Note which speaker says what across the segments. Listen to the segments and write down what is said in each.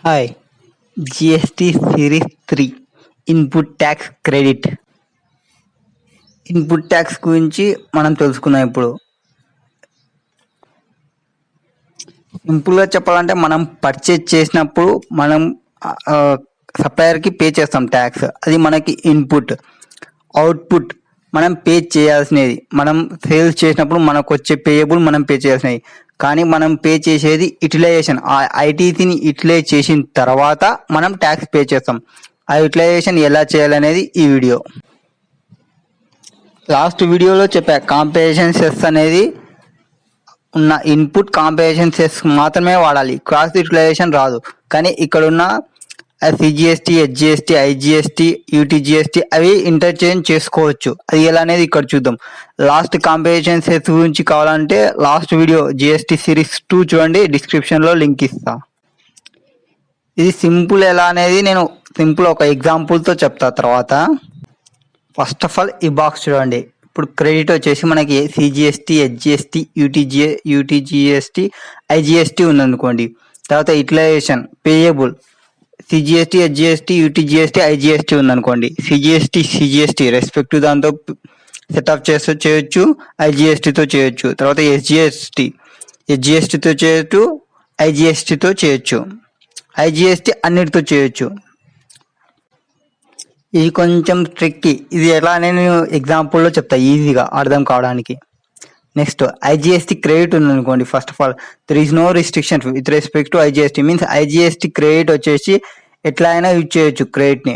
Speaker 1: Hi! GST series 3 input tax credit. Input tax గురించి మనం తెలుసుకుందాం ఇప్పుడు. సింపుల్‌గా చెప్పాలంటే మనం పర్చేజ్ చేసినప్పుడు మనం సప్లయర్‌కి పే చేస్తాం ట్యాక్స్. అది మనకి ఇన్పుట్. అవుట్పుట్ మనం పే చేయాల్సినది. మనం సేల్స్ చేసినప్పుడు మనకొచ్చే పేయబుల్ మనం పే చేయాల్సినవి. కానీ మనం పే చేసేది యుటిలైజేషన్. ఆ ఐటీసీని యుటిలైజ్ చేసిన తర్వాత మనం ట్యాక్స్ పే చేస్తాం. ఆ యుటిలైజేషన్ ఎలా చేయాలనేది ఈ వీడియో. లాస్ట్ వీడియోలో చెప్పా కాంపెన్సేషన్ సెస్ అనేది ఉన్న ఇన్పుట్ కాంపెన్సేషన్ సెస్ మాత్రమే వాడాలి. క్రాస్ యుటిలైజేషన్ రాదు. కానీ ఇక్కడున్న సిజిఎస్టీ, హెచ్జిఎస్టీ, ఐజిఎస్టీ, యూటీజీఎస్టీ అవి ఇంటర్చేంజ్ చేసుకోవచ్చు. అది ఎలా అనేది ఇక్కడ చూద్దాం. లాస్ట్ కాంపెన్సేషన్ సెస్ గురించి కావాలంటే లాస్ట్ వీడియో జిఎస్టీ సిరీస్ 2 చూడండి, డిస్క్రిప్షన్లో లింక్ ఇస్తా. ఇది సింపుల్ ఎలా అనేది నేను సింపుల్ ఒక ఎగ్జాంపుల్తో చెప్తా తర్వాత. ఫస్ట్ ఆఫ్ ఆల్ ఈ బాక్స్ చూడండి. ఇప్పుడు క్రెడిట్ వచ్చేసి మనకి సిజిఎస్టీ, హెచ్జిఎస్టీ, యూటీజీఎస్టీ, ఐజిఎస్టీ ఉందనుకోండి. తర్వాత utilisation payable CGST, HGST, UTGST, IGST ఉందనుకోండి. సిజిఎస్టీ రెస్పెక్టివ్ దాంతో సెటప్ చేయొచ్చు, ఐజిఎస్టీతో చేయొచ్చు. తర్వాత హెచ్జిఎస్టీతో చేయొచ్చు, ఐజిఎస్టీతో చేయొచ్చు, ఐజిఎస్టీ అన్నిటితో చేయొచ్చు. ఇది కొంచెం ట్రిక్కీ. ఇది ఎలా నేను ఎగ్జాంపుల్లో చెప్తా ఈజీగా అర్థం కావడానికి. నెక్స్ట్ ఐజిఎస్టీ క్రెడిట్ ఉందనుకోండి. First of all there is no restriction with respect to IGST. Means IGST credit వచ్చేసి ఎట్లా అయినా యూజ్ చేయొచ్చు క్రెడిట్ని.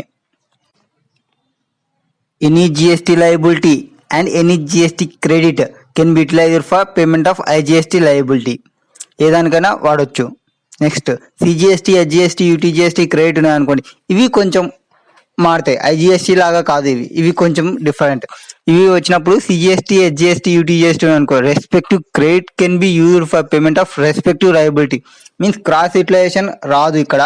Speaker 1: Any GST liability and any GST credit can be utilized for payment of IGST liability. ఏదానికైనా వాడచ్చు. Next CGST, HGST, UTGST credit ఉన్నాయనుకోండి. ఇవి కొంచెం మారుతాయి. ఐజిఎస్టీ లాగా కాదు ఇవి కొంచెం డిఫరెంట్. ఇవి వచ్చినప్పుడు సిజిఎస్టీ, హెచ్జిఎస్టీ, యూటీజీఎస్టీ అనుకో respective credit can be used for payment of respective liability. Means cross utilisation రాదు ఇక్కడ.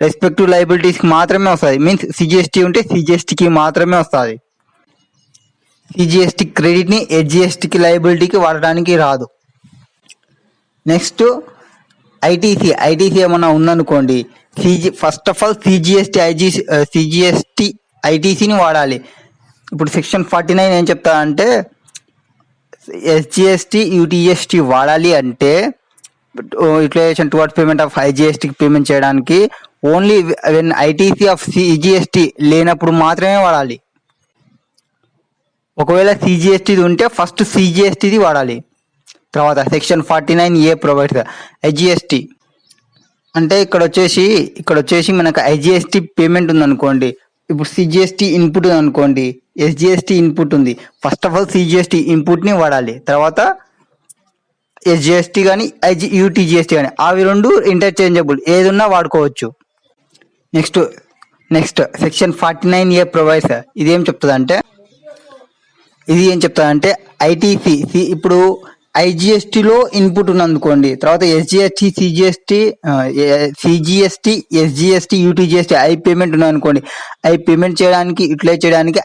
Speaker 1: రెస్పెక్టివ్ లయబిలిటీస్కి మాత్రమే వస్తుంది. మీన్స్ సిజిఎస్టీ ఉంటే సిజిఎస్టీకి మాత్రమే వస్తుంది. సిజిఎస్టీ క్రెడిట్ని హెచ్జిఎస్టీకి లయబిలిటీకి వాడడానికి రాదు. నెక్స్ట్ ఐటీసీ ఏమన్నా ఉందనుకోండి. ఫస్ట్ ఆఫ్ ఆల్ సిజిఎస్టీ ఐటీసీని వాడాలి. ఇప్పుడు సెక్షన్ 49 ఏం చెప్తా అంటే ఎస్జిఎస్టీ, యూటీఎస్టీ వాడాలి అంటే యూటిలైజేషన్ టువర్డ్స్ పేమెంట్ ఆఫ్ ఐజిఎస్టీకి పేమెంట్ చేయడానికి only when ITC of CGST లేనప్పుడు మాత్రమే వాడాలి. ఒకవేళ సిజిఎస్టీది ఉంటే ఫస్ట్ సిజిఎస్టీది వాడాలి. తర్వాత సెక్షన్ 49A ప్రొవైడ్స్ ఐజిఎస్టీ అంటే ఇక్కడ వచ్చేసి మనకు ఐజిఎస్టీ పేమెంట్ ఉందనుకోండి. ఇప్పుడు సిజిఎస్టీ ఇన్పుట్ అనుకోండి, ఎస్జిఎస్టీ ఇన్పుట్ ఉంది. ఫస్ట్ ఆఫ్ ఆల్ సిజిఎస్టీ ఇన్పుట్ని వాడాలి. తర్వాత ఎస్జిఎస్టీ కానీ యూటీజీఎస్టీ కానీ అవి రెండు ఇంటర్చేంజబుల్, ఏదున్నా వాడుకోవచ్చు. నెక్స్ట్ సెక్షన్ 49A ప్రొవైడ్స్ ఇది ఏం చెప్తుందంటే ఐటీసీ ఇప్పుడు ఐజిఎస్టీలో ఇన్పుట్ ఉందనుకోండి. తర్వాత SGST, CGST, SGST, UTGST I payment ఉందనుకోండి. ఐ పేమెంట్ చేయడానికి యూటిలైజ్ చేయడానికి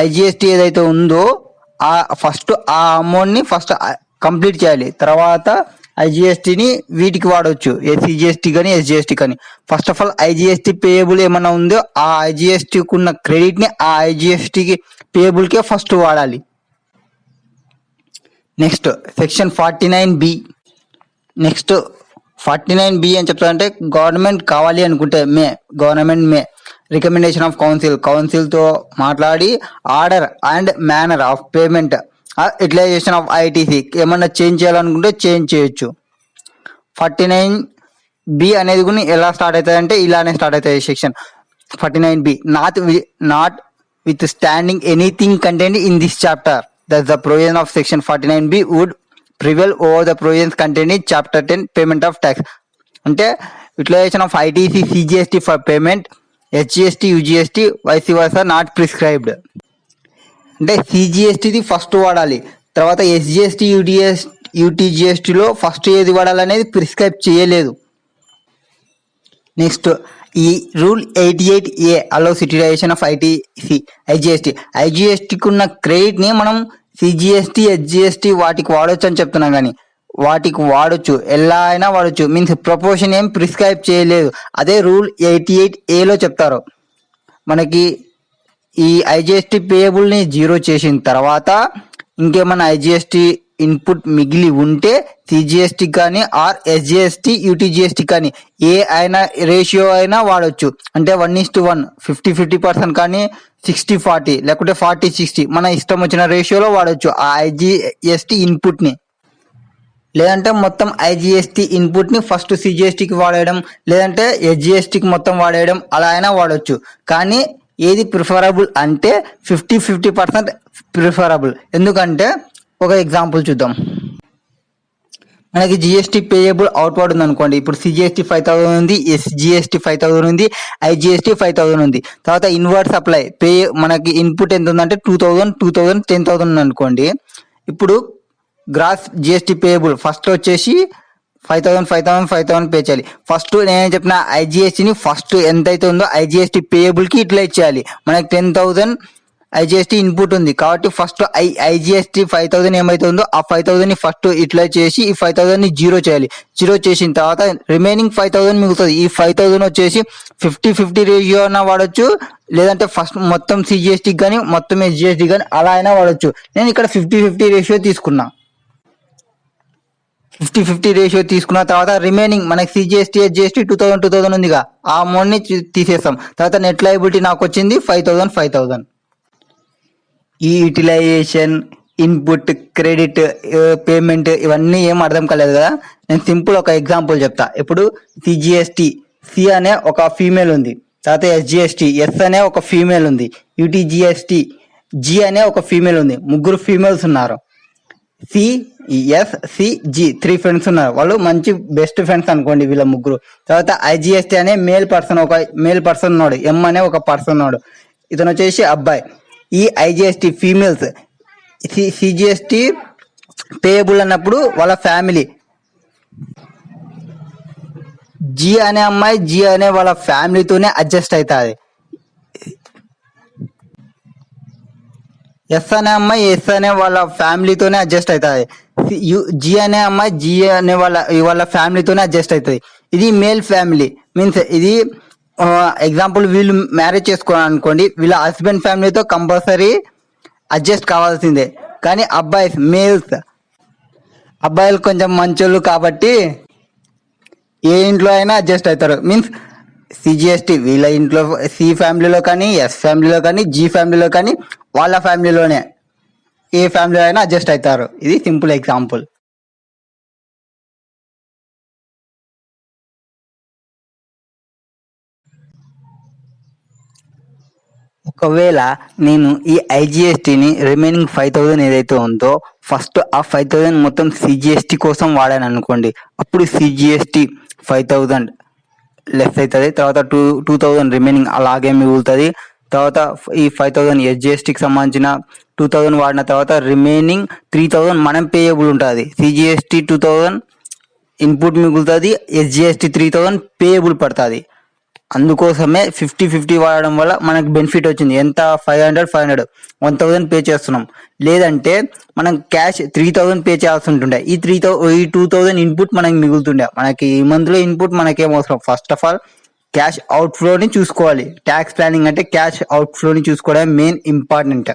Speaker 1: ఐజిఎస్టీ ఏదైతే ఉందో ఆ అమౌంట్ని ఫస్ట్ కంప్లీట్ చేయాలి. తర్వాత ఐజిఎస్టీని వీటికి వాడవచ్చు, సిజిఎస్టీ కానీ ఎస్జిఎస్టీ కానీ. First of all IGST payable ఏమన్నా ఉందో ఆ ఐజిఎస్టీకి ఉన్న క్రెడిట్ని ఆ ఐజిఎస్టీకి పేయబుల్కే ఫస్ట్ వాడాలి. Next section 49B. Next 49B అని చెప్తారంటే గవర్నమెంట్ కావాలి అనుకుంటే గవర్నమెంట్ రికమెండేషన్ ఆఫ్ కౌన్సిల్తో మాట్లాడి order and manner of payment utilisation of ITC ఏమన్నా చేంజ్ చేయాలనుకుంటే చేంజ్ చేయొచ్చు. 49B అనేది కూడా ఎలా స్టార్ట్ అవుతుంది అంటే ఇలానే స్టార్ట్ అవుతుంది. Section 49B not with standing anything contained in this chapter. Thus, the provision of section 49B would prevail over the provisions contained in chapter 10 payment of tax. అంటే utilization of ITC, CGST for payment, HGST, UGST vice versa not prescribed. అంటే సిజిఎస్టీది first వాడాలి. తర్వాత SGST, యూటీజీఎస్టీలో first ఏది వాడాలనేది prescribe చేయలేదు. Next ఈ rule 88A allows utilization of ఐజిఎస్టీకి ఉన్న క్రెడిట్ని మనం సిజిఎస్టీ, హెచ్జిఎస్టీ వాటికి వాడవచ్చు అని చెప్తున్నాం. కానీ వాటికి వాడొచ్చు, ఎలా అయినా వాడొచ్చు. మీన్స్ ప్రపోర్షన్ ఏం ప్రిస్క్రైబ్ చేయలేదు. అదే రూల్ 88A చెప్తారు. మనకి ఈ ఐజిఎస్టీ పేయబుల్ని జీరో చేసిన తర్వాత ఇంకేమన్నా ఐజిఎస్టీ ఇన్పుట్ మిగిలి ఉంటే సిజిఎస్టీ కానీ ఆర్ ఎస్జిఎస్టీ యూటీజిఎస్టీ కానీ ఏ అయినా రేషియో అయినా వాడొచ్చు. అంటే 1:1, 50-50% కానీ 60-40 లేకుంటే 40-60 మన ఇష్టం వచ్చిన రేషియోలో వాడొచ్చు ఆ ఐజిఎస్టీ ఇన్పుట్ని. లేదంటే మొత్తం ఐజిఎస్టీ ఇన్పుట్ని ఫస్ట్ సిజిఎస్టీకి వాడేయడం, లేదంటే ఎస్జిఎస్టీకి మొత్తం వాడేయడం, అలా అయినా వాడొచ్చు. కానీ ఏది ప్రిఫరబుల్ అంటే 50-50% ప్రిఫరబుల్. ఎందుకంటే ఒక ఎగ్జాంపుల్ చూద్దాం. మనకి జిఎస్టీ పేయబుల్ అవుట్వర్డ్ ఉంది అనుకోండి. ఇప్పుడు సిజిఎస్టీ 5,000 ఉంది, ఎస్జిఎస్టీ 5,000 ఉంది, ఐజిఎస్టీ 5,000 ఉంది. తర్వాత ఇన్వర్స్ సప్లై పే మనకి ఇన్పుట్ ఎంత ఉందంటే 2,000, 2,000, 10,000 అనుకోండి. ఇప్పుడు గ్రాస్ జిఎస్టీ పేయబుల్ ఫస్ట్ వచ్చేసి 5,000 పే చేయాలి. ఫస్ట్ నేను చెప్పిన ఐజిఎస్టీని ఫస్ట్ ఎంతైతే ఉందో ఐజిఎస్టీ పేయబుల్కి ఇట్లా ఇచ్చేయాలి. మనకి 10,000 ఐజిఎస్టీ ఇన్పుట్ ఉంది కాబట్టి ఫస్ట్ ఐజిఎస్టీ 5,000 ఏమైతే ఉందో ఆ 5,000ని ఫస్ట్ ఇట్లా చేసి ఈ 5,000ని జీరో చేయాలి. జీరో చేసిన తర్వాత రిమైనింగ్ 5,000 మిగులుతుంది. ఈ 5,000 వచ్చేసి 50-50 రేషియో అయినా వాడచ్చు, లేదంటే ఫస్ట్ మొత్తం సిజిఎస్టీకి కానీ మొత్తం ఎస్జిఎస్టీ కానీ అలా అయినా వాడచ్చు. నేను ఇక్కడ 50-50 రేషియో తీసుకున్నా. 50-50 రేషియో తీసుకున్న తర్వాత రిమైనింగ్ మనకి సిజిఎస్టీ ఎస్జిఎస్టీ 2,000 ఉందిగా, ఆ అమౌంట్ని తీసేస్తాం. తర్వాత నెట్ లయబిలిటీ నాకు వచ్చింది 5,000. ఈ యూటిలైజేషన్, ఇన్పుట్, క్రెడిట్, పేమెంట్ ఇవన్నీ ఏం అర్థం కాలేదు కదా. నేను సింపుల్ ఒక ఎగ్జాంపుల్ చెప్తా. ఇప్పుడు సిజిఎస్టీ సి అనే ఒక ఫీమేల్ ఉంది, తర్వాత ఎస్జిఎస్టీ ఎస్ అనే ఒక ఫీమేల్ ఉంది, యూటీజిఎస్టీ జి అనే ఒక ఫీమేల్ ఉంది. ముగ్గురు ఫీమేల్స్ ఉన్నారు. సిఎస్సిజి 3 ఫ్రెండ్స్ ఉన్నారు. వాళ్ళు మంచి బెస్ట్ ఫ్రెండ్స్ అనుకోండి వీళ్ళ ముగ్గురు. తర్వాత ఐజిఎస్టీ అనే ఒక మేల్ పర్సన్ ఉన్నాడు, ఎం అనే ఒక పర్సన్ ఉన్నాడు. ఇతను వచ్చేసి అబ్బాయి. ఈ ఐజిఎస్టీ ఫీమేల్స్ సిజిఎస్టీ పేయబుల్ అన్నప్పుడు వాళ్ళ ఫ్యామిలీ జి అనే అమ్మాయి జి అనే వాళ్ళ ఫ్యామిలీతోనే అడ్జస్ట్ అవుతుంది. ఎస్ అనే అమ్మాయి ఎస్ అనే వాళ్ళ ఫ్యామిలీతోనే అడ్జస్ట్ అవుతుంది. జి అనే అమ్మాయి జి అనే వాళ్ళ ఫ్యామిలీతోనే అడ్జస్ట్ అవుతుంది. ఇది మేల్ ఫ్యామిలీ. మీన్స్ ఇది ఎగ్జాంపుల్ వీళ్ళు మ్యారేజ్ చేసుకోవాలి అనుకోండి, వీళ్ళ హస్బెండ్ ఫ్యామిలీతో కంపల్సరీ అడ్జస్ట్ కావాల్సిందే. కానీ అబ్బాయిలు కొంచెం మంచోళ్ళు కాబట్టి ఏ ఇంట్లో అయినా అడ్జస్ట్ అవుతారు. మీన్స్ సిజిఎస్టీ వీళ్ళ ఇంట్లో సి ఫ్యామిలీలో కానీ ఎస్ ఫ్యామిలీలో కానీ జి ఫ్యామిలీలో కానీ వాళ్ళ ఫ్యామిలీలోనే ఏ ఫ్యామిలీలో అయినా అడ్జస్ట్ అవుతారు. ఇది సింపుల్ ఎగ్జాంపుల్. ఒకవేళ నేను ఈ ఐజిఎస్టీని రిమైనింగ్ 5,000 ఏదైతే ఉందో ఫస్ట్ ఆ 5,000 మొత్తం సిజిఎస్టీ కోసం వాడాను అనుకోండి. అప్పుడు సిజిఎస్టీ 5,000 లెస్ అవుతుంది. తర్వాత 2,000 రిమైనింగ్ అలాగే మిగులుతుంది. తర్వాత ఈ 5,000 ఎస్జిఎస్టీకి సంబంధించిన 2,000 వాడిన తర్వాత రిమైనింగ్ 3,000 మనం పేయబుల్ ఉంటుంది. సిజిఎస్టీ 2,000 ఇన్పుట్ మిగులుతుంది, ఎస్జిఎస్టీ 3,000 పేయబుల్ పడుతుంది. అందుకోసమే 50-50 వాడడం వల్ల మనకు బెనిఫిట్ వచ్చింది. ఎంత 500 1,000 పే చేస్తున్నాం. లేదంటే మనం క్యాష్ 3,000 పే చేయాల్సి ఉంటుండే. ఈ 2,000 ఇన్పుట్ మనకి మిగులుతుండే. మనకి ఈ మంత్లో ఇన్పుట్ మనకేం అవసరం, first of all cash out ఫ్లోని చూసుకోవాలి. ట్యాక్స్ ప్లానింగ్ అంటే క్యాష్ అవుట్ ఫ్లోని చూసుకోవడం మెయిన్ ఇంపార్టెంట్.